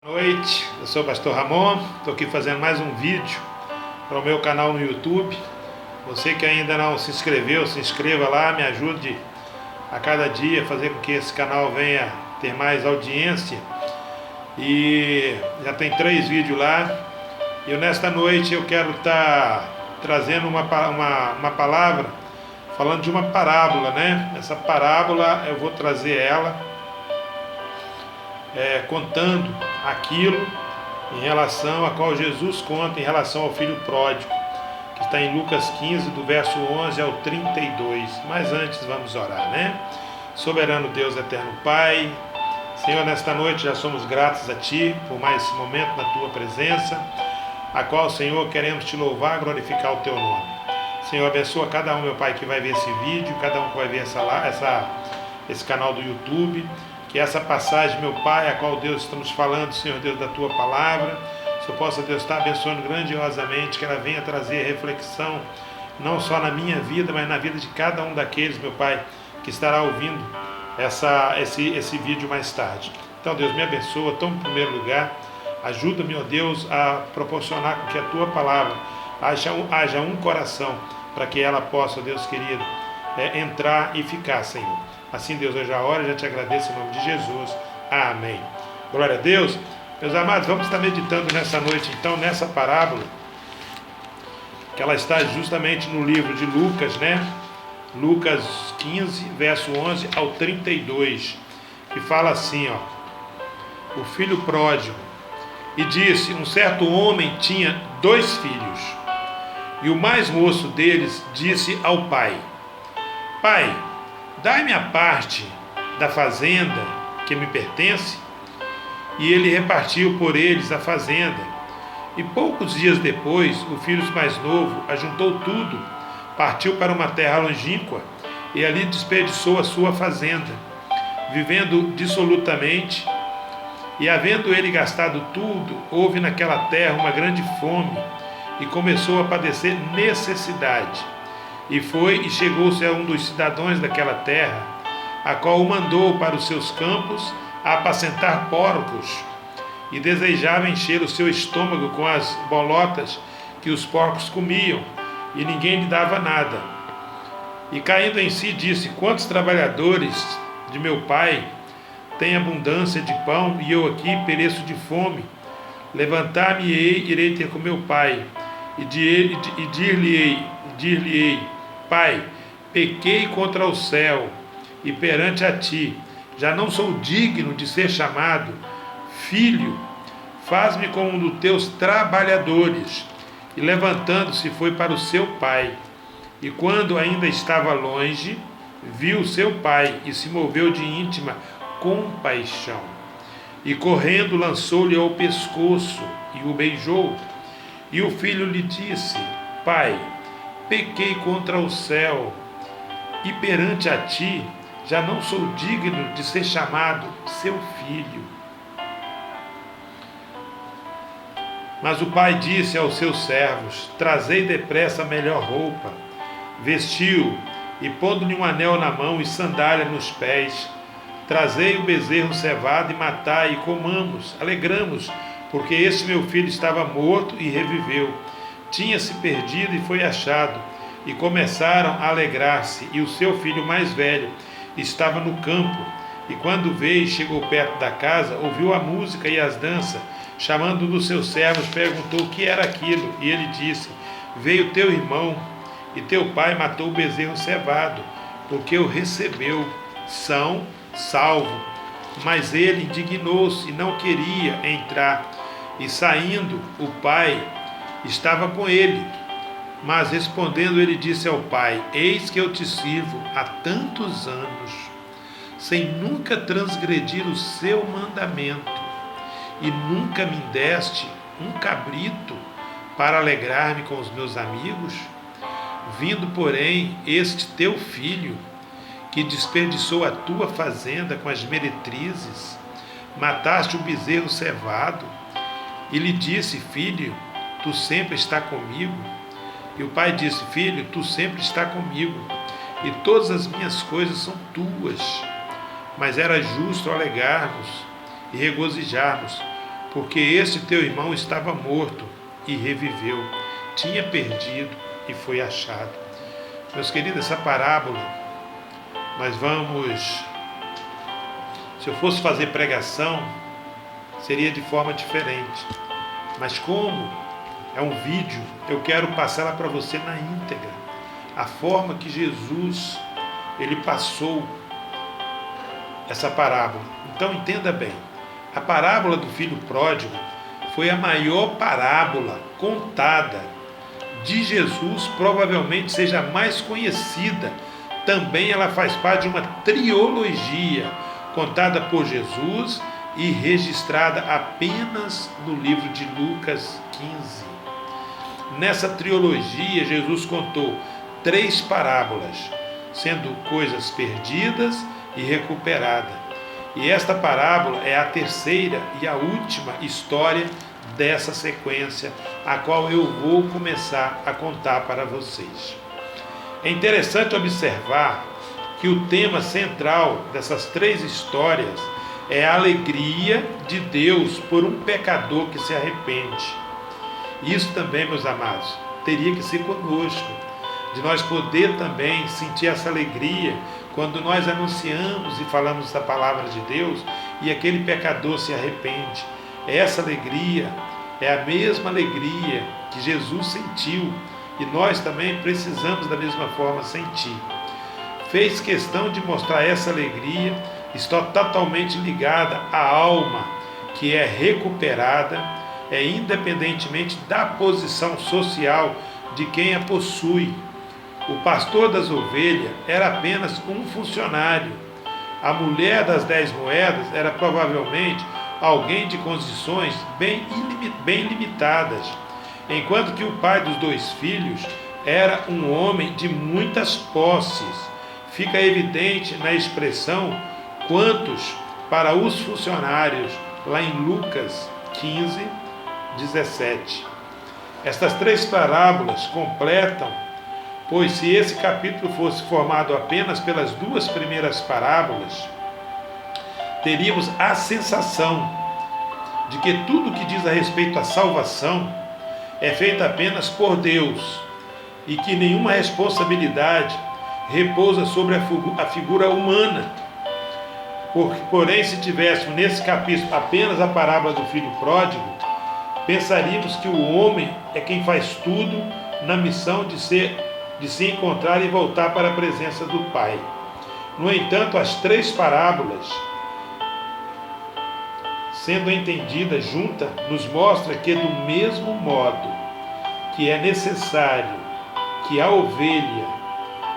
Boa noite, eu sou o Pastor Ramon, estou aqui fazendo mais um vídeo para o meu canal no YouTube. Você que ainda não se inscreveu, se inscreva lá, me ajude a cada dia a fazer com que esse canal venha ter mais audiência. E já tem 3 vídeos lá. E nesta noite eu quero estar trazendo uma palavra, falando de uma parábola, né? Essa parábola eu vou trazer ela contando aquilo em relação a qual Jesus conta em relação ao filho pródigo, que está em Lucas 15, do verso 11 ao 32. Mas antes vamos orar, né? Soberano Deus, eterno Pai, Senhor, nesta noite já somos gratos a Ti por mais esse momento na Tua presença, a qual, Senhor, queremos Te louvar, glorificar o Teu nome. Senhor, abençoa cada um, meu Pai, que vai ver esse vídeo, cada um que vai ver esse canal do YouTube. Que essa passagem, meu Pai, a qual Deus estamos falando, Senhor Deus, da Tua palavra, Senhor possa, Deus, estar abençoando grandiosamente, que ela venha trazer reflexão, não só na minha vida, mas na vida de cada um daqueles, meu Pai, que estará ouvindo esse vídeo mais tarde. Então, Deus, me abençoa, toma em primeiro lugar, ajuda-me, ó Deus, a proporcionar com que a Tua palavra haja um coração, para que ela possa, Deus querido, entrar e ficar, Senhor. Assim, Deus, eu já oro e já te agradeço em nome de Jesus. Amém. Glória a Deus. Meus amados, vamos estar meditando nessa noite, então, nessa parábola, que ela está justamente no livro de Lucas, né? Lucas 15, verso 11 ao 32, que fala assim, ó: o filho pródigo. E disse, um certo homem tinha 2 filhos, e o mais moço deles disse ao pai: Pai, dai-me a parte da fazenda que me pertence. E ele repartiu por eles a fazenda. E poucos dias depois, o filho mais novo ajuntou tudo, partiu para uma terra longínqua e ali desperdiçou a sua fazenda, vivendo dissolutamente. E havendo ele gastado tudo, houve naquela terra uma grande fome e começou a padecer necessidade. E foi e chegou-se a um dos cidadãos daquela terra, a qual o mandou para os seus campos a apacentar porcos, e desejava encher o seu estômago com as bolotas que os porcos comiam, e ninguém lhe dava nada. E caindo em si disse: quantos trabalhadores de meu pai têm abundância de pão, e eu aqui pereço de fome? Levantar-me-ei, irei ter com meu pai, e dir-lhe-ei: Pai, pequei contra o céu e perante a ti, já não sou digno de ser chamado filho, faz-me como um dos teus trabalhadores. E levantando-se foi para o seu pai, e quando ainda estava longe, viu seu pai e se moveu de íntima compaixão, e correndo lançou-lhe ao pescoço e o beijou. E o filho lhe disse: Pai, pequei contra o céu e perante a ti, já não sou digno de ser chamado seu filho. Mas o pai disse aos seus servos: trazei depressa a melhor roupa, vestiu, e pondo-lhe um anel na mão e sandália nos pés, trazei o bezerro cevado e matai, e comamos, alegramos, porque este meu filho estava morto e reviveu, tinha-se perdido e foi achado. E começaram a alegrar-se. E o seu filho mais velho estava no campo. E quando veio e chegou perto da casa, ouviu a música e as danças. Chamando um dos seus servos, perguntou o que era aquilo. E ele disse: veio teu irmão, e teu pai matou o bezerro cevado, porque o recebeu são, salvo. Mas ele indignou-se e não queria entrar. E saindo, o pai estava com ele. Mas respondendo, ele disse ao pai: eis que eu te sirvo há tantos anos, sem nunca transgredir o seu mandamento, e nunca me deste um cabrito para alegrar-me com os meus amigos. Vindo, porém, este teu filho, que desperdiçou a tua fazenda com as meretrizes, mataste o bezerro cevado. E lhe disse: filho, tu sempre está comigo. E o pai disse: filho, tu sempre está comigo, e todas as minhas coisas são tuas. Mas era justo alegarmos e regozijarmos, porque esse teu irmão estava morto e reviveu, tinha perdido e foi achado. Meus queridos, essa parábola, se eu fosse fazer pregação, seria de forma diferente. Mas como é um vídeo, eu quero passar ela para você na íntegra. A forma que Jesus, ele passou essa parábola. Então entenda bem, a parábola do filho pródigo foi a maior parábola contada de Jesus, provavelmente seja a mais conhecida. Também ela faz parte de uma trilogia contada por Jesus e registrada apenas no livro de Lucas 15. Nessa trilogia, Jesus contou 3 parábolas, sendo coisas perdidas e recuperadas. E esta parábola é a terceira e a última história dessa sequência, a qual eu vou começar a contar para vocês. É interessante observar que o tema central dessas 3 histórias é a alegria de Deus por um pecador que se arrepende. Isso também, meus amados, teria que ser conosco, de nós poder também sentir essa alegria quando nós anunciamos e falamos da palavra de Deus e aquele pecador se arrepende. Essa alegria é a mesma alegria que Jesus sentiu e nós também precisamos da mesma forma sentir. Fez questão de mostrar essa alegria, está totalmente ligada à alma que é recuperada, independentemente da posição social de quem a possui. O pastor das ovelhas era apenas um funcionário. A mulher das 10 moedas era provavelmente alguém de condições bem limitadas, enquanto que o pai dos 2 filhos era um homem de muitas posses. Fica evidente na expressão quantos para os funcionários, lá em Lucas 15, 17. Estas 3 parábolas completam, pois se esse capítulo fosse formado apenas pelas 2 primeiras parábolas, teríamos a sensação de que tudo que diz a respeito à salvação é feito apenas por Deus e que nenhuma responsabilidade repousa sobre a figura humana. Porém, se tivéssemos nesse capítulo apenas a parábola do filho pródigo, pensaríamos que o homem é quem faz tudo na missão de se encontrar e voltar para a presença do Pai. No entanto, as 3 parábolas, sendo entendidas juntas, nos mostra que do mesmo modo que é necessário que a ovelha,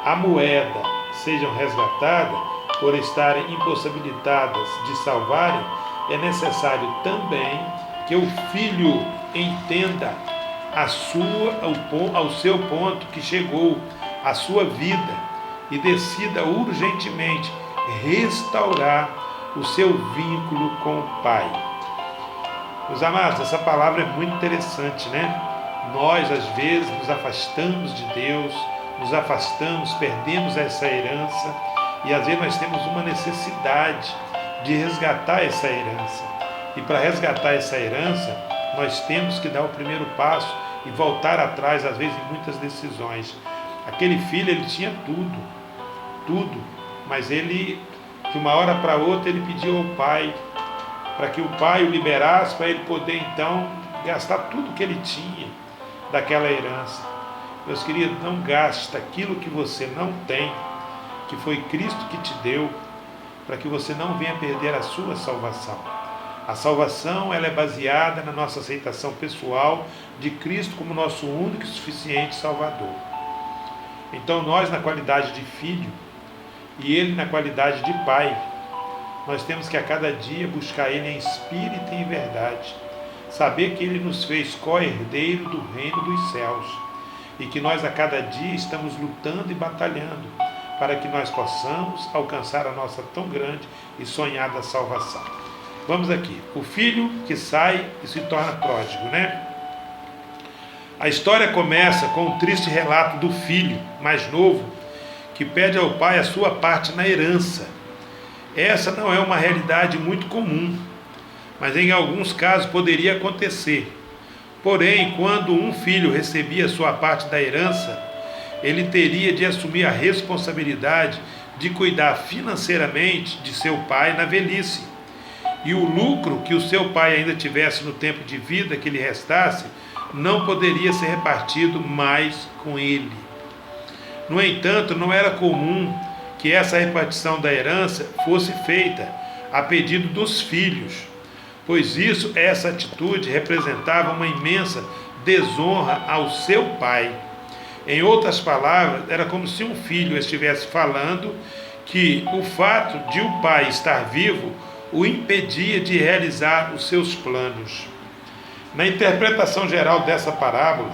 a moeda, sejam resgatadas por estarem impossibilitadas de salvarem, é necessário também que o filho entenda ao seu ponto que chegou a sua vida e decida urgentemente restaurar o seu vínculo com o Pai. Meus amados, essa palavra é muito interessante, né? Nós, às vezes, nos afastamos de Deus, perdemos essa herança e, às vezes, nós temos uma necessidade de resgatar essa herança. E para resgatar essa herança, nós temos que dar o primeiro passo e voltar atrás, às vezes, em muitas decisões. Aquele filho, ele tinha tudo, mas ele, de uma hora para outra, ele pediu ao pai, para que o pai o liberasse, para ele poder, então, gastar tudo que ele tinha daquela herança. Meus queridos, não gasta aquilo que você não tem, que foi Cristo que te deu, para que você não venha perder a sua salvação. A salvação, ela é baseada na nossa aceitação pessoal de Cristo como nosso único e suficiente Salvador. Então nós, na qualidade de filho, e Ele na qualidade de Pai, nós temos que a cada dia buscar Ele em espírito e em verdade, saber que Ele nos fez co-herdeiro do reino dos céus, e que nós a cada dia estamos lutando e batalhando, para que nós possamos alcançar a nossa tão grande e sonhada salvação. Vamos aqui, o filho que sai e se torna pródigo, né? A história começa com um triste relato do filho mais novo que pede ao pai a sua parte na herança. Essa não é uma realidade muito comum, mas em alguns casos poderia acontecer. Porém, quando um filho recebia sua parte da herança, ele teria de assumir a responsabilidade de cuidar financeiramente de seu pai na velhice. E o lucro que o seu pai ainda tivesse no tempo de vida que lhe restasse, não poderia ser repartido mais com ele. No entanto, não era comum que essa repartição da herança fosse feita a pedido dos filhos, pois essa atitude representava uma imensa desonra ao seu pai. Em outras palavras, era como se um filho estivesse falando que o fato de o pai estar vivo o impedia de realizar os seus planos. Na interpretação geral dessa parábola,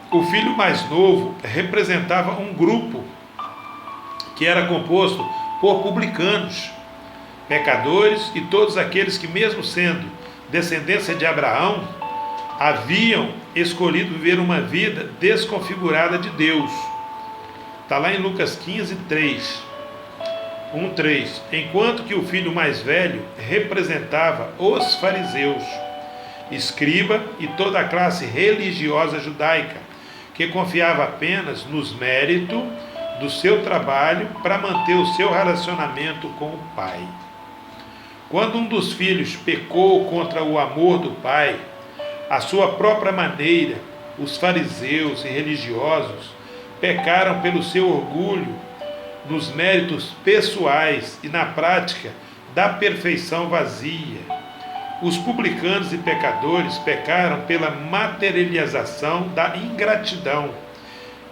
o filho mais novo representava um grupo que era composto por publicanos, pecadores e todos aqueles que, mesmo sendo descendência de Abraão, haviam escolhido viver uma vida desconfigurada de Deus. Está lá em Lucas 15, 1:3. Enquanto que o filho mais velho representava os fariseus, escriba e toda a classe religiosa judaica, que confiava apenas nos méritos do seu trabalho para manter o seu relacionamento com o pai. Quando um dos filhos pecou contra o amor do pai, à sua própria maneira, os fariseus e religiosos pecaram pelo seu orgulho nos méritos pessoais e na prática da perfeição vazia. Os publicanos e pecadores pecaram pela materialização da ingratidão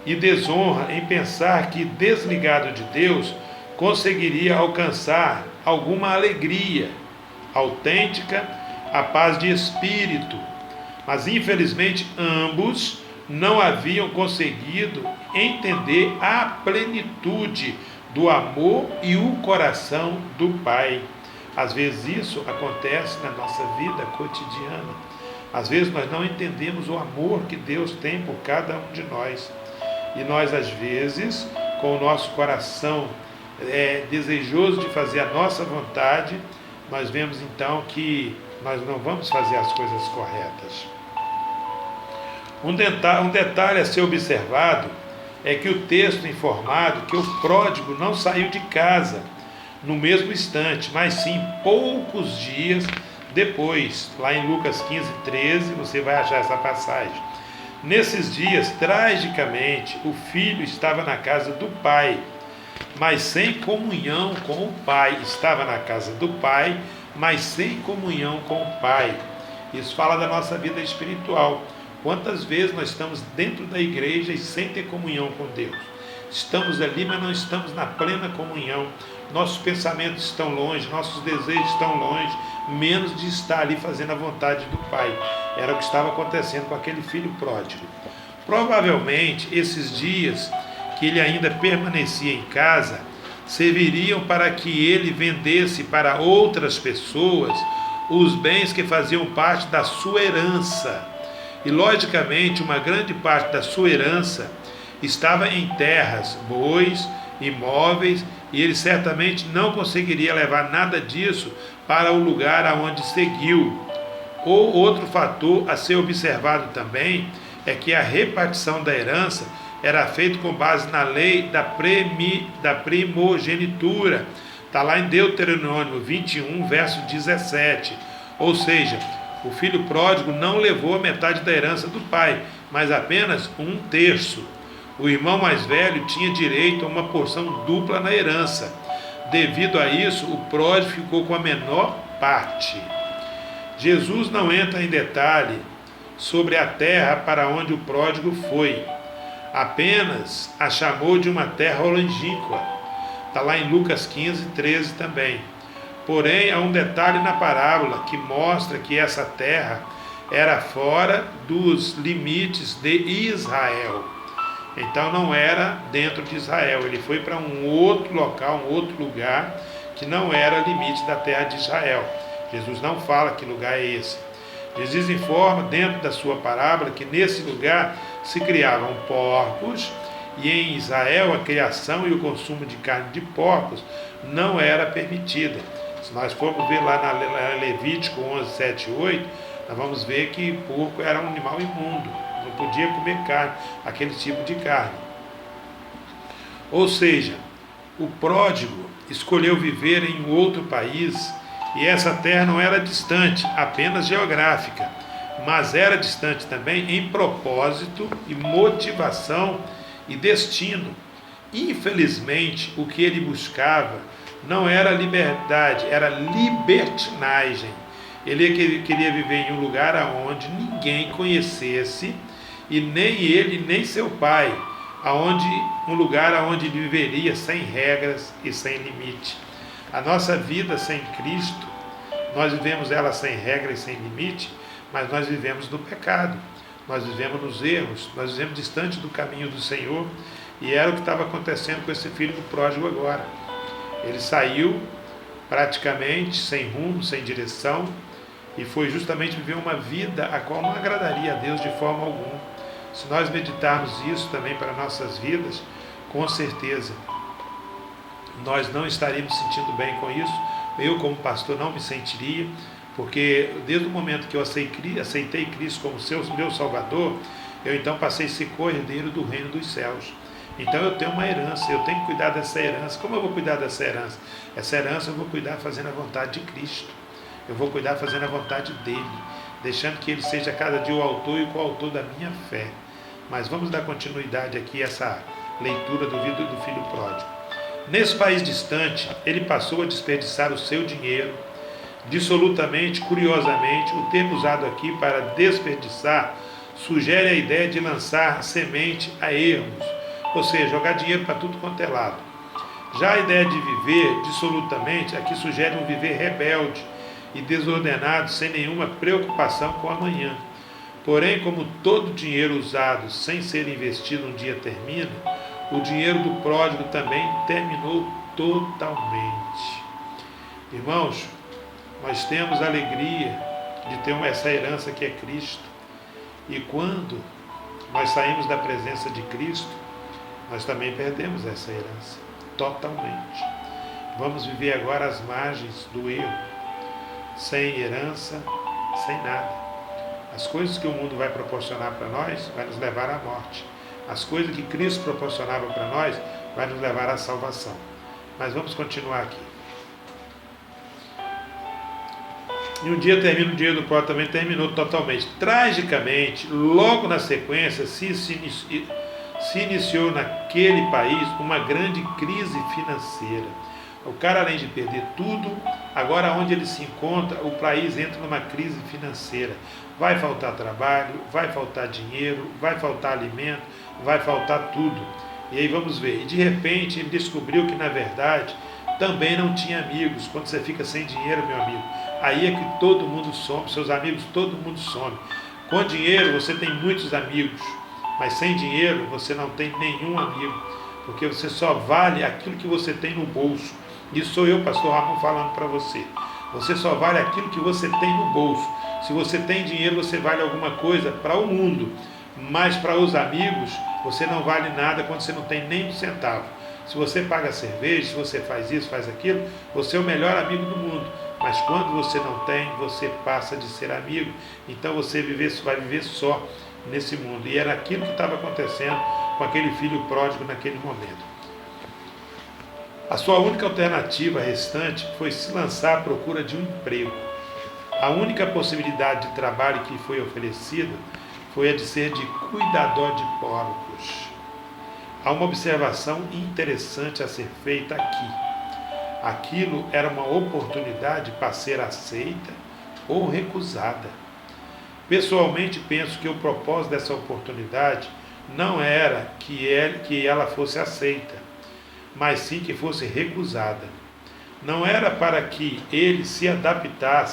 e desonra em pensar que, desligado de Deus, conseguiria alcançar alguma alegria autêntica, a paz de espírito. Mas, infelizmente, ambos não haviam conseguido entender a plenitude do amor e o coração do Pai. Às vezes isso acontece na nossa vida cotidiana. Às vezes nós não entendemos o amor que Deus tem por cada um de nós. E nós, às vezes, com o nosso coração desejoso de fazer a nossa vontade, nós vemos então que nós não vamos fazer as coisas corretas. Um detalhe a ser observado é que o texto informado que o pródigo não saiu de casa no mesmo instante, mas sim poucos dias depois. Lá em Lucas 15:13 você vai achar essa passagem. Nesses dias, tragicamente, o filho estava na casa do pai, mas sem comunhão com o pai. Estava na casa do pai, mas sem comunhão com o pai. Isso fala da nossa vida espiritual. Quantas vezes nós estamos dentro da igreja e sem ter comunhão com Deus? Estamos ali, mas não estamos na plena comunhão. Nossos pensamentos estão longe, nossos desejos estão longe, menos de estar ali fazendo a vontade do Pai. Era o que estava acontecendo com aquele filho pródigo. Provavelmente, esses dias que ele ainda permanecia em casa, serviriam para que ele vendesse para outras pessoas os bens que faziam parte da sua herança. E, logicamente, uma grande parte da sua herança estava em terras, bois, imóveis, e ele certamente não conseguiria levar nada disso para o lugar aonde seguiu. Ou outro fator a ser observado também é que a repartição da herança era feita com base na lei da primogenitura. Está lá em Deuteronômio 21, verso 17. Ou seja, o filho pródigo não levou a metade da herança do pai, mas apenas 1/3. O irmão mais velho tinha direito a uma porção dupla na herança. Devido a isso, o pródigo ficou com a menor parte. Jesus não entra em detalhe sobre a terra para onde o pródigo foi. Apenas a chamou de uma terra longínqua. Está lá em Lucas 15:13 também. Porém, há um detalhe na parábola que mostra que essa terra era fora dos limites de Israel. Então não era dentro de Israel, ele foi para um outro local, um outro lugar que não era limite da terra de Israel. Jesus não fala que lugar é esse. Jesus informa dentro da sua parábola que nesse lugar se criavam porcos, e em Israel a criação e o consumo de carne de porcos não era permitida. Se nós formos ver lá na Levítico 11, 7 e 8, nós vamos ver que porco era um animal imundo, não podia comer carne, aquele tipo de carne. Ou seja, o pródigo escolheu viver em um outro país, e essa terra não era distante, apenas geográfica, mas era distante também em propósito e motivação e destino. Infelizmente, o que ele buscava não era liberdade, era libertinagem. Ele queria viver em um lugar onde ninguém conhecesse, e nem ele, nem seu pai, um lugar onde ele viveria sem regras e sem limite. A nossa vida sem Cristo, nós vivemos ela sem regra e sem limite, mas nós vivemos no pecado, nós vivemos nos erros, nós vivemos distante do caminho do Senhor, e era o que estava acontecendo com esse filho do pródigo agora. Ele saiu praticamente sem rumo, sem direção, e foi justamente viver uma vida a qual não agradaria a Deus de forma alguma. Se nós meditarmos isso também para nossas vidas, com certeza nós não estaríamos sentindo bem com isso. Eu, como pastor, não me sentiria, porque desde o momento que eu aceitei Cristo como meu Salvador, eu então passei a ser co-herdeiro do reino dos céus. Então eu tenho uma herança, eu tenho que cuidar dessa herança. Como eu vou cuidar dessa herança? Essa herança eu vou cuidar fazendo a vontade de Cristo. Eu vou cuidar fazendo a vontade dele, deixando que ele seja cada dia o autor e o coautor da minha fé. Mas vamos dar continuidade aqui a essa leitura do filho pródigo. Nesse país distante, ele passou a desperdiçar o seu dinheiro, dissolutamente, curiosamente. O termo usado aqui para desperdiçar sugere a ideia de lançar semente a ermos, ou seja, jogar dinheiro para tudo quanto é lado. Já a ideia de viver dissolutamente aqui sugere um viver rebelde e desordenado, sem nenhuma preocupação com o amanhã. Porém, como todo dinheiro usado sem ser investido um dia termina, o dinheiro do pródigo também terminou totalmente. Irmãos, nós temos a alegria de ter essa herança que é Cristo. E quando nós saímos da presença de Cristo, nós também perdemos essa herança totalmente. Vamos viver agora às margens do erro, sem herança, sem nada. As coisas que o mundo vai proporcionar para nós vai nos levar à morte. As coisas que Cristo proporcionava para nós vai nos levar à salvação. Mas vamos continuar aqui. E um dia termina, o dia do pródigo também terminou totalmente. Tragicamente, logo na sequência, se iniciou naquele país uma grande crise financeira. O cara, além de perder tudo, agora onde ele se encontra, o país entra numa crise financeira. Vai faltar trabalho, vai faltar dinheiro, vai faltar alimento, vai faltar tudo. E aí vamos ver. E de repente ele descobriu que, na verdade, também não tinha amigos. Quando você fica sem dinheiro, meu amigo, aí é que todo mundo some, seus amigos, todo mundo some. Com dinheiro você tem muitos amigos, mas sem dinheiro você não tem nenhum amigo, porque você só vale aquilo que você tem no bolso. Isso sou eu, pastor Ramon, falando para você. Você só vale aquilo que você tem no bolso. Se você tem dinheiro, você vale alguma coisa para o mundo, mas para os amigos, você não vale nada quando você não tem nem um centavo. Se você paga cerveja, se você faz isso, faz aquilo, você é o melhor amigo do mundo. Mas quando você não tem, você passa de ser amigo. Então você vai viver só nesse mundo. E era aquilo que estava acontecendo com aquele filho pródigo naquele momento. A sua única alternativa restante foi se lançar à procura de um emprego. A única possibilidade de trabalho que foi oferecida foi a de ser de cuidador de porcos. Há uma observação interessante a ser feita aqui. Aquilo era uma oportunidade para ser aceita ou recusada. Pessoalmente, penso que o propósito dessa oportunidade não era que ela fosse aceita, mas sim que fosse recusada. Não era para que ele se adaptar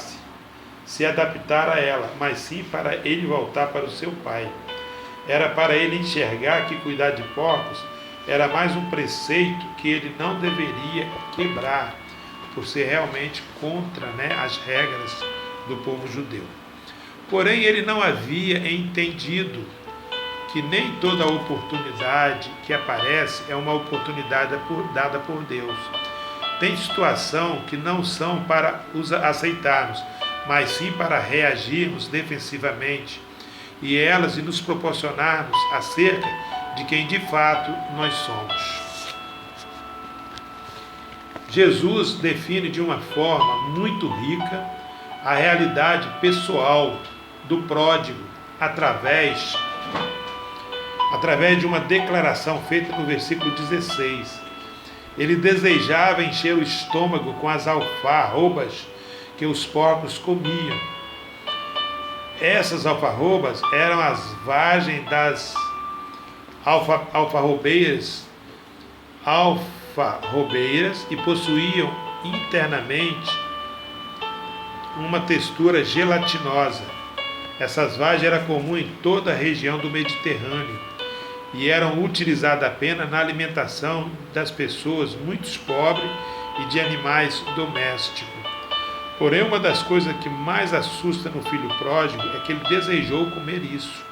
a ela, mas sim para ele voltar para o seu pai. Era para ele enxergar que cuidar de porcos era mais um preceito que ele não deveria quebrar, por ser realmente contra, as regras do povo judeu. Porém, ele não havia entendido que nem toda oportunidade que aparece é uma oportunidade dada por Deus. Tem situação que não são para aceitarmos, mas sim para reagirmos defensivamente e elas e nos proporcionarmos acerca de quem de fato nós somos. Jesus define de uma forma muito rica a realidade pessoal do pródigo através de uma declaração feita no versículo 16. Ele desejava encher o estômago com as alfarrobas que os porcos comiam. Essas alfarrobas eram as vagens das alfarrobeiras e possuíam internamente uma textura gelatinosa. Essas vagens eram comuns em toda a região do Mediterrâneo e eram utilizadas apenas na alimentação das pessoas muito pobres e de animais domésticos. Porém, uma das coisas que mais assusta no filho pródigo é que ele desejou comer isso.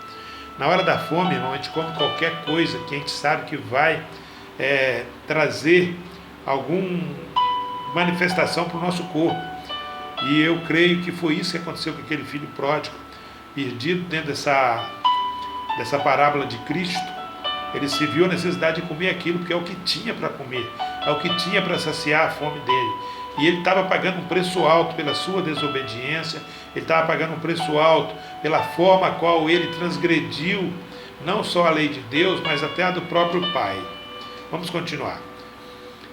Na hora da fome, irmão, a gente come qualquer coisa que a gente sabe que vai trazer alguma manifestação para o nosso corpo. E eu creio que foi isso que aconteceu com aquele filho pródigo, perdido dentro dessa parábola de Cristo. Ele se viu a necessidade de comer aquilo, porque é o que tinha para comer, é o que tinha para saciar a fome dele. E ele estava pagando um preço alto pela sua desobediência, ele estava pagando um preço alto pela forma a qual ele transgrediu não só a lei de Deus, mas até a do próprio Pai. Vamos continuar.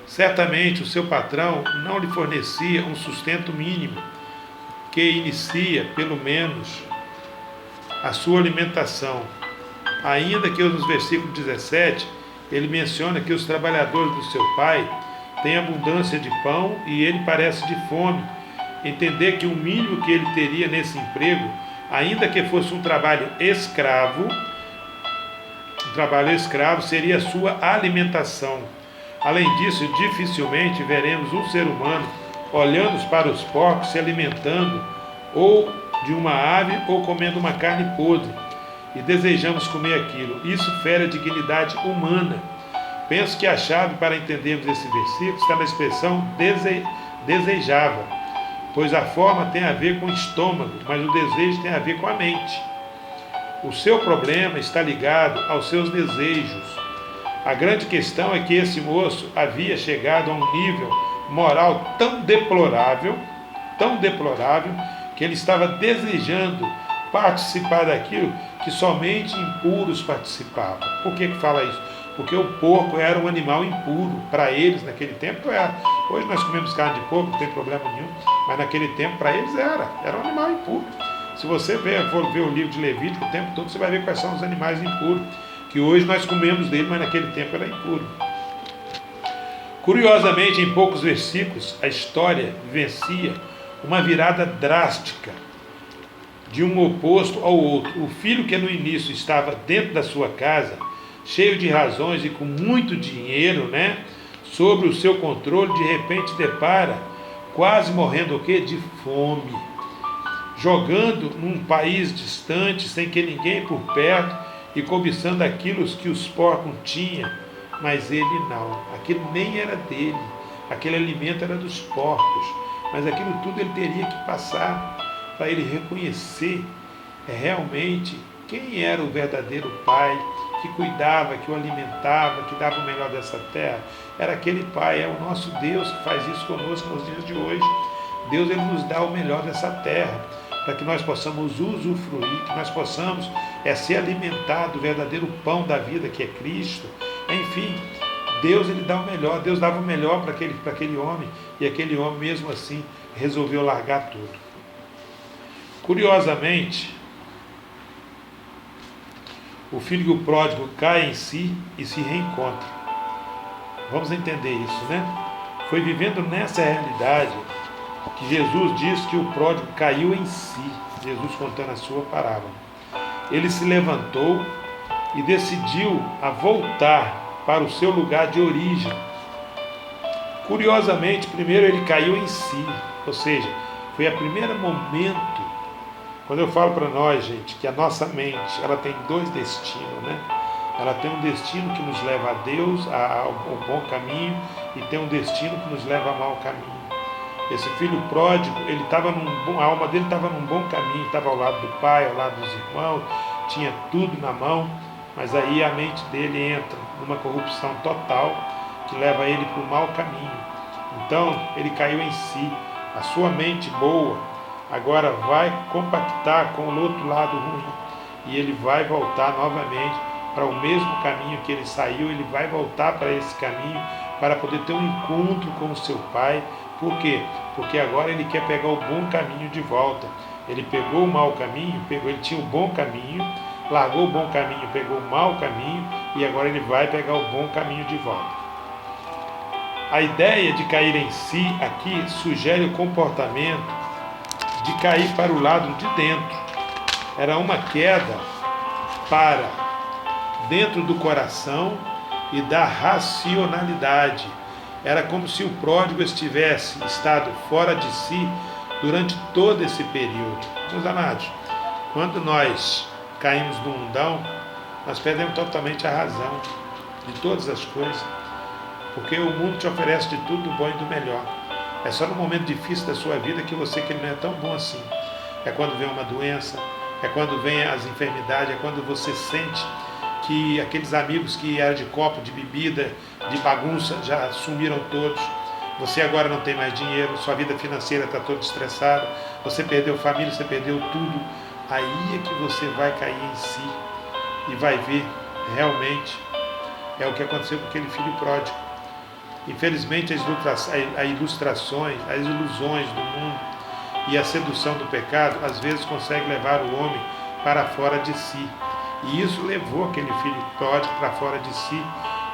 Certamente o seu patrão não lhe fornecia um sustento mínimo que inicia, pelo menos, a sua alimentação. Ainda que nos versículos 17, ele menciona que os trabalhadores do seu pai têm abundância de pão e ele parece de fome. Entender que o mínimo que ele teria nesse emprego, ainda que fosse um trabalho escravo, seria a sua alimentação. Além disso, dificilmente veremos um ser humano olhando para os porcos se alimentando ou de uma ave ou comendo uma carne podre e desejamos comer aquilo. Isso fere a dignidade humana. Penso que a chave para entendermos esse versículo está na expressão desejava, pois a forma tem a ver com o estômago, mas o desejo tem a ver com a mente. O seu problema está ligado aos seus desejos. A grande questão é que esse moço havia chegado a um nível moral tão deplorável, que ele estava desejando participar daquilo que somente impuros participavam. Por que fala isso? Porque o porco era um animal impuro para eles naquele tempo. Hoje nós comemos carne de porco, não tem problema nenhum, mas naquele tempo para eles era um animal impuro. Se você for ver o livro de Levítico o tempo todo, você vai ver quais são os animais impuros, que hoje nós comemos dele, mas naquele tempo era impuro. Curiosamente, em poucos versículos, a história vivencia uma virada drástica de um oposto ao outro. O filho que no início estava dentro da sua casa, cheio de razões e com muito dinheiro, sobre o seu controle, de repente depara quase morrendo o quê? De fome. Jogando num país distante, sem que ninguém por perto, e cobiçando aquilo que os porcos tinham, mas ele não. Aquilo nem era dele, aquele alimento era dos porcos, mas aquilo tudo ele teria que passar para ele reconhecer realmente quem era o verdadeiro pai, que cuidava, que o alimentava, que dava o melhor dessa terra. Era aquele pai, é o nosso Deus que faz isso conosco nos dias de hoje. Deus, ele nos dá o melhor dessa terra, para que nós possamos usufruir, que nós possamos ser alimentados do verdadeiro pão da vida, que é Cristo. Enfim, Deus, ele dá o melhor. Deus dava o melhor para aquele homem, e aquele homem mesmo assim resolveu largar tudo. Curiosamente, o filho pródigo cai em si e se reencontra. Vamos entender isso, Foi vivendo nessa realidade que Jesus diz que o pródigo caiu em si, Jesus contando a sua parábola. Ele se levantou e decidiu a voltar para o seu lugar de origem. Curiosamente, primeiro ele caiu em si, ou seja, foi o primeiro momento. Quando eu falo para nós, gente, que a nossa mente, ela tem dois destinos, Ela tem um destino que nos leva a Deus, ao bom caminho, e tem um destino que nos leva a mau caminho. Esse filho pródigo, a alma dele estava num bom caminho, estava ao lado do pai, ao lado dos irmãos, tinha tudo na mão, mas aí a mente dele entra numa corrupção total que leva ele para o mau caminho. Então ele caiu em si. A sua mente boa agora vai compactar com o outro lado ruim e ele vai voltar novamente para o mesmo caminho que ele saiu. Ele vai voltar para esse caminho para poder ter um encontro com o seu pai. Por quê? Porque agora ele quer pegar o bom caminho de volta. Ele pegou o mau caminho, ele tinha o bom caminho, largou o bom caminho, pegou o mau caminho e agora ele vai pegar o bom caminho de volta. A ideia de cair em si aqui sugere o comportamento de cair para o lado de dentro. Era uma queda para dentro do coração e da racionalidade. Era como se o pródigo estivesse estado fora de si durante todo esse período. Meus amados, quando nós caímos no mundão, nós perdemos totalmente a razão de todas as coisas, porque o mundo te oferece de tudo do bom e do melhor. É só no momento difícil da sua vida que você que ele não é tão bom assim. É quando vem uma doença, é quando vem as enfermidades, é quando você sente que aqueles amigos que eram de copo, de bebida, de bagunça, já sumiram todos. Você agora não tem mais dinheiro, sua vida financeira está toda estressada, você perdeu família, você perdeu tudo. Aí é que você vai cair em si e vai ver realmente é o que aconteceu com aquele filho pródigo. Infelizmente as ilustrações, as ilusões do mundo e a sedução do pecado às vezes consegue levar o homem para fora de si. E isso levou aquele filho pródigo para fora de si,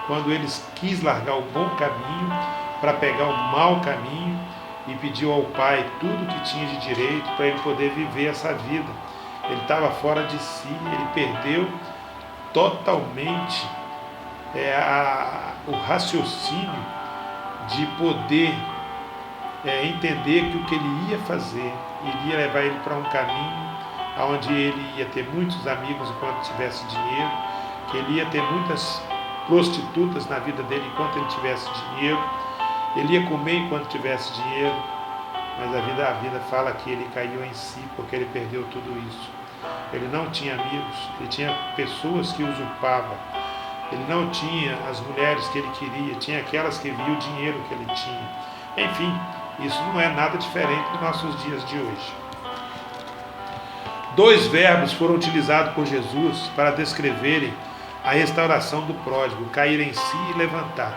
quando ele quis largar o bom caminho para pegar o mau caminho e pediu ao pai tudo que tinha de direito para ele poder viver essa vida. Ele estava fora de si, ele perdeu totalmente o raciocínio de poder entender que o que ele ia fazer iria levar ele para um caminho onde ele ia ter muitos amigos enquanto tivesse dinheiro, que ele ia ter muitas prostitutas na vida dele enquanto ele tivesse dinheiro, ele ia comer enquanto tivesse dinheiro, mas a vida fala que ele caiu em si porque ele perdeu tudo isso. Ele não tinha amigos, ele tinha pessoas que usurpavam, ele não tinha as mulheres que ele queria, tinha aquelas que viam o dinheiro que ele tinha. Enfim, isso não é nada diferente dos nossos dias de hoje. 2 verbos foram utilizados por Jesus para descreverem a restauração do pródigo: cair em si e levantar.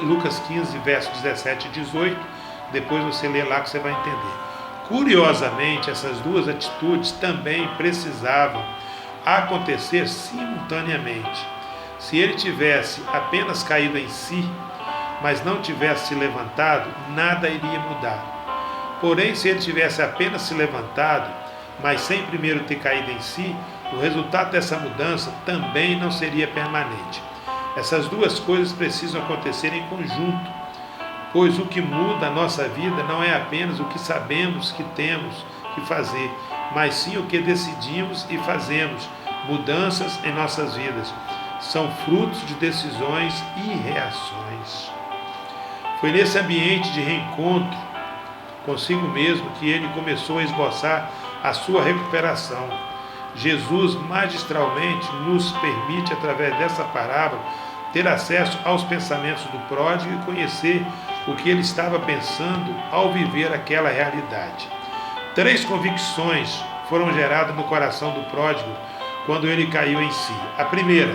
Lucas 15, versos 17 e 18, depois você lê lá que você vai entender. Curiosamente, essas duas atitudes também precisavam acontecer simultaneamente. Se ele tivesse apenas caído em si, mas não tivesse se levantado, nada iria mudar. Porém, se ele tivesse apenas se levantado, mas sem primeiro ter caído em si, o resultado dessa mudança também não seria permanente. Essas duas coisas precisam acontecer em conjunto, pois o que muda a nossa vida não é apenas o que sabemos que temos que fazer, mas sim o que decidimos e fazemos. Mudanças em nossas vidas são frutos de decisões e reações. Foi nesse ambiente de reencontro consigo mesmo que ele começou a esboçar a sua recuperação. Jesus magistralmente nos permite, através dessa parábola, ter acesso aos pensamentos do pródigo e conhecer o que ele estava pensando ao viver aquela realidade. 3 convicções foram geradas no coração do pródigo quando ele caiu em si. A primeira: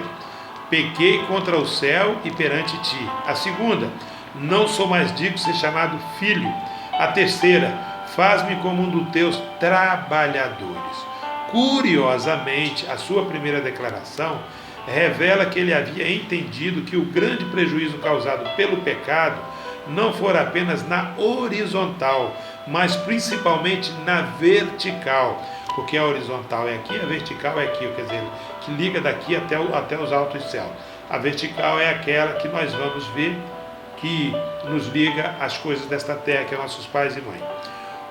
pequei contra o céu e perante ti. A segunda: não sou mais digno de ser chamado filho. A terceira: faz-me como um dos teus trabalhadores. Curiosamente, a sua primeira declaração revela que ele havia entendido que o grande prejuízo causado pelo pecado não fora apenas na horizontal, mas principalmente na vertical, porque a horizontal é aqui, a vertical é aqui, quer dizer, que liga daqui até os altos céus. A vertical é aquela que nós vamos ver, que nos liga às coisas desta terra, que é nossos pais e mães.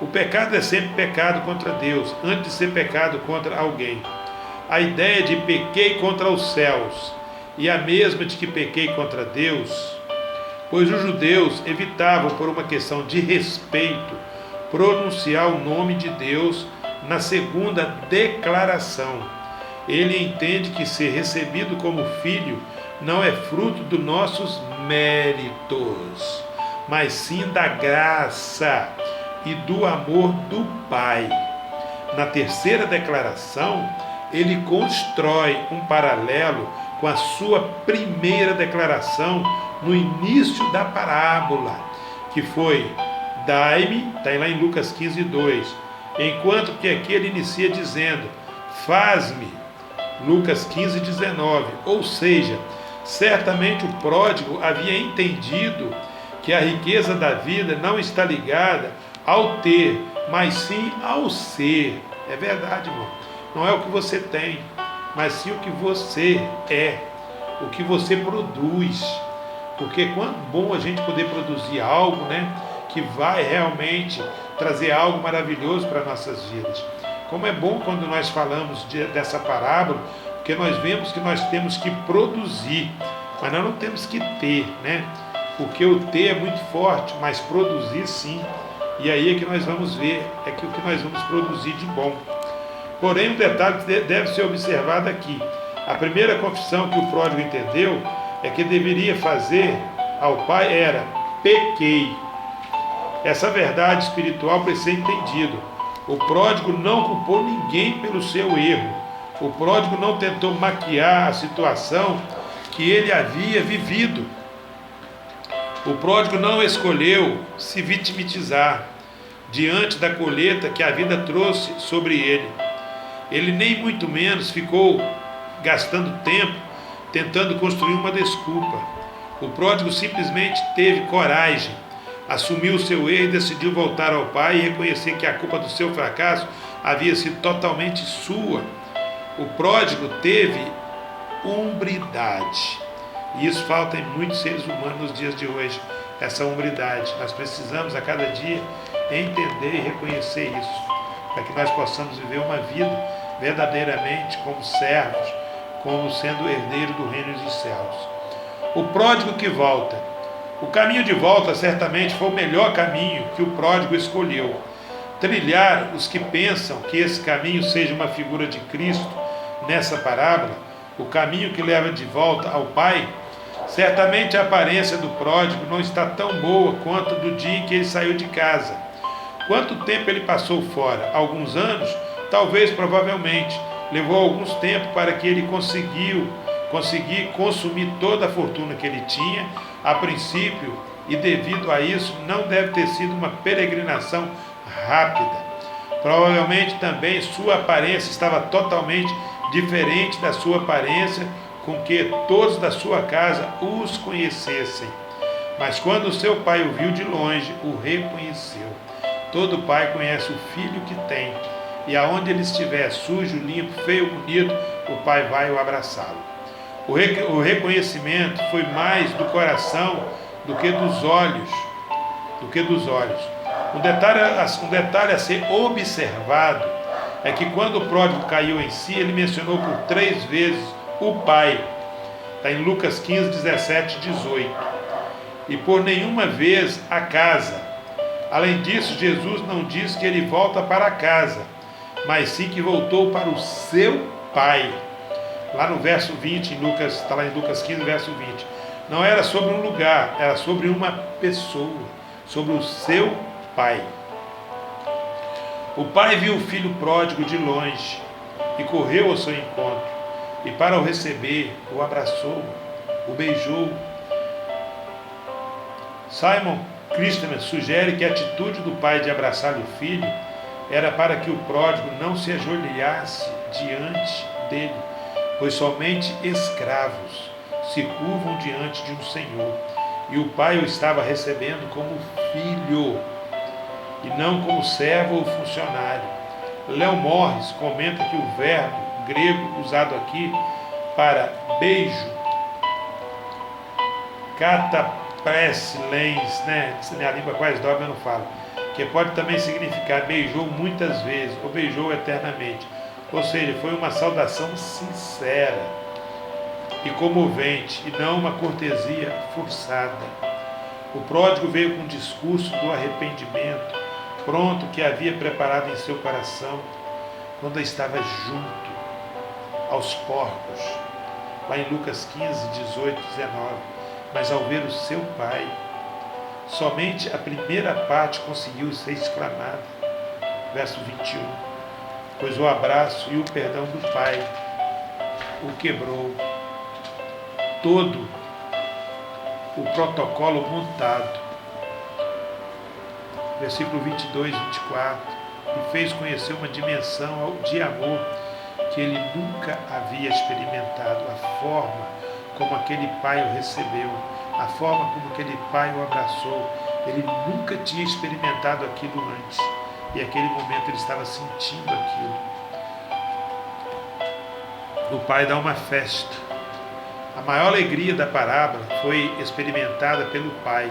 O pecado é sempre pecado contra Deus, antes de ser pecado contra alguém. A ideia de pequei contra os céus e a mesma de que pequei contra Deus? Pois os judeus evitavam, por uma questão de respeito, pronunciar o nome de Deus na segunda declaração. Ele entende que ser recebido como filho não é fruto dos nossos méritos, mas sim da graça e do amor do Pai. Na terceira declaração, ele constrói um paralelo com a sua primeira declaração no início da parábola, que foi: dai-me, está lá em Lucas 15, 2, enquanto que aqui ele inicia dizendo: faz-me, Lucas 15, 19, ou seja, certamente o pródigo havia entendido que a riqueza da vida não está ligada ao ter, mas sim ao ser. É verdade, irmão. Não é o que você tem, mas sim o que você é, o que você produz. Porque quanto bom a gente poder produzir algo, né, que vai realmente trazer algo maravilhoso para nossas vidas. Como é bom quando nós falamos dessa parábola, porque nós vemos que nós temos que produzir, mas nós não temos que ter, né? Porque o ter é muito forte, mas produzir sim. E aí é que nós vamos ver, é que o que nós vamos produzir de bom. Porém, um detalhe que deve ser observado aqui: a primeira confissão que o pródigo entendeu é que deveria fazer ao pai era: pequei. Essa verdade espiritual precisa ser entendida. O pródigo não culpou ninguém pelo seu erro. O pródigo não tentou maquiar a situação que ele havia vivido. O pródigo não escolheu se vitimizar diante da colheita que a vida trouxe sobre ele. Ele nem muito menos ficou gastando tempo tentando construir uma desculpa. O pródigo simplesmente teve coragem, assumiu o seu erro e decidiu voltar ao pai e reconhecer que a culpa do seu fracasso havia sido totalmente sua. O pródigo teve hombridade. E isso falta em muitos seres humanos nos dias de hoje, essa hombridade. Nós precisamos a cada dia entender e reconhecer isso, para que nós possamos viver uma vida verdadeiramente como servos, como sendo herdeiro do reino dos céus. O pródigo que volta. O caminho de volta certamente foi o melhor caminho que o pródigo escolheu. Trilhar os que pensam que esse caminho seja uma figura de Cristo nessa parábola, o caminho que leva de volta ao Pai, certamente a aparência do pródigo não está tão boa quanto do dia em que ele saiu de casa. Quanto tempo ele passou fora? Alguns anos? Talvez, provavelmente. Levou alguns tempos para que ele conseguir consumir toda a fortuna que ele tinha a princípio, e devido a isso não deve ter sido uma peregrinação rápida. Provavelmente também sua aparência estava totalmente diferente da sua aparência com que todos da sua casa os conhecessem. Mas quando seu pai o viu de longe, o reconheceu. Todo pai conhece o filho que tem, e aonde ele estiver, sujo, limpo, feio, bonito, o pai vai o abraçá-lo. O reconhecimento foi mais do coração do que dos olhos. Um detalhe a ser observado é que quando o pródigo caiu em si, ele mencionou por 3 vezes o pai. Está em Lucas 15, 17 e 18. E por nenhuma vez a casa. Além disso, Jesus não diz que ele volta para casa, mas sim que voltou para o seu pai. Lá no verso 20, está lá em Lucas 15, verso 20. Não era sobre um lugar, era sobre uma pessoa, sobre o seu pai. O pai viu o filho pródigo de longe e correu ao seu encontro, e para o receber, o abraçou, o beijou. Simon Christman sugere que a atitude do pai de abraçar o filho era para que o pródigo não se ajoelhasse diante dele, pois somente escravos se curvam diante de um senhor, e o pai o estava recebendo como filho, e não como servo ou funcionário. Léo Morris comenta que o verbo grego usado aqui para beijo, catapresilens, minha língua quase dobra, eu não falo, que pode também significar beijou muitas vezes ou beijou eternamente, ou seja, foi uma saudação sincera. e comovente, e não uma cortesia forçada. O pródigo veio com o discurso do arrependimento, pronto, que havia preparado em seu coração, quando estava junto aos porcos, lá em Lucas 15, 18, 19. Mas ao ver o seu pai, somente a primeira parte conseguiu ser exclamada. Verso 21. Pois o abraço e o perdão do pai o quebrou. Todo o protocolo montado. Versículo 22, 24. E fez conhecer uma dimensão de amor que ele nunca havia experimentado. A forma como aquele pai o recebeu, a forma como aquele pai o abraçou. Ele nunca tinha experimentado aquilo antes. E naquele momento ele estava sentindo aquilo. O pai dá uma festa. A maior alegria da parábola foi experimentada pelo pai.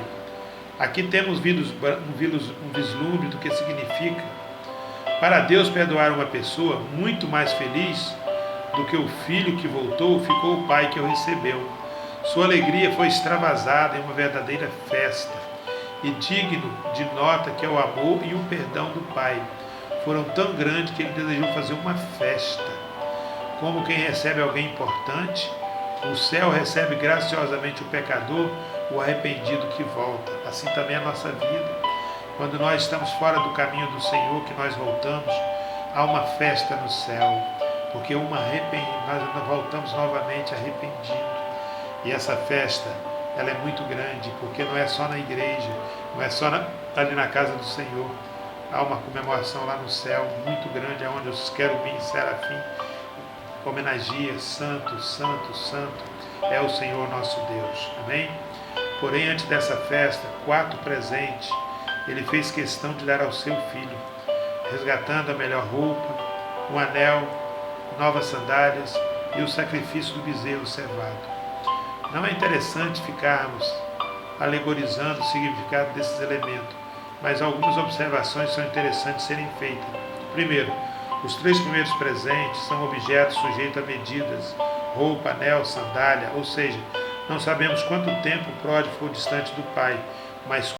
Aqui temos um vislumbre do que significa para Deus perdoar uma pessoa. Muito mais feliz do que o filho que voltou ficou o pai que o recebeu. Sua alegria foi extravasada em uma verdadeira festa, e digno de nota que é o amor e o perdão do pai foram tão grandes que ele desejou fazer uma festa. Como quem recebe alguém importante, o céu recebe graciosamente o pecador, o arrependido que volta. Assim também é a nossa vida. Quando nós estamos fora do caminho do Senhor, que nós voltamos, há uma festa no céu, porque nós voltamos novamente arrependidos. E essa festa, ela é muito grande, porque não é só na igreja, não é só ali na casa do Senhor. Há uma comemoração lá no céu muito grande, onde os querubins, serafim, homenageia: santo, santo, santo é o Senhor nosso Deus. Amém? Porém, antes dessa festa, 4 presentes ele fez questão de dar ao seu filho, resgatando a melhor roupa, um anel, novas sandálias e o sacrifício do bezerro cevado. Não é interessante ficarmos alegorizando o significado desses elementos, mas algumas observações são interessantes serem feitas. Primeiro, os 3 primeiros presentes são objetos sujeitos a medidas: roupa, anel, sandália, ou seja, não sabemos quanto tempo o pródigo ficou distante do pai, mas